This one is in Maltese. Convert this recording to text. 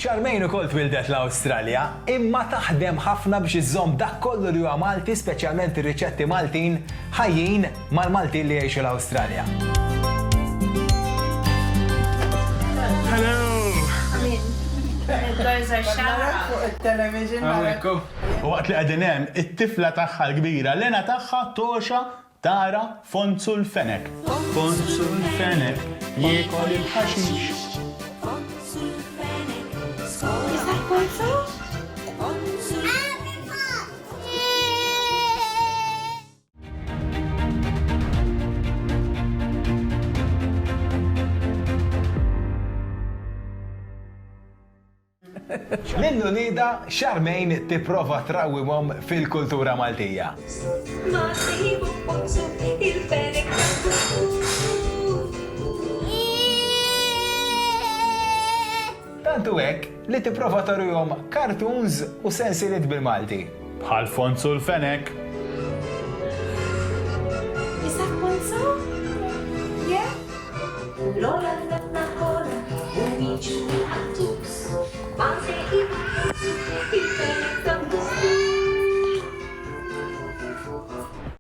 Charmaine ukoll twildet l-Awstralja, imma taħdem ħafna biex iżżomm dak kollu li huwa Malti, speċjalment ir-riċetti Maltin ħajjin mal-Maltin li jgħixu l-Awstralja. Hello! Waqt li għadin hemm it-tifla tagħha l-kbira, Lena tagħha Toxa tara Fonzu l-Fenek. Fonzu l-Fenek jiekol il-ħaxix. L-innunida Charmaine tipprova trawwimhom fil-kultura Maltija. Tantu hekk li tipprova tarihom cartoons u sensieliet bil-Malti. Bħal Fonzu l-Fenek. Is that Fonzu? Yeah? Lola,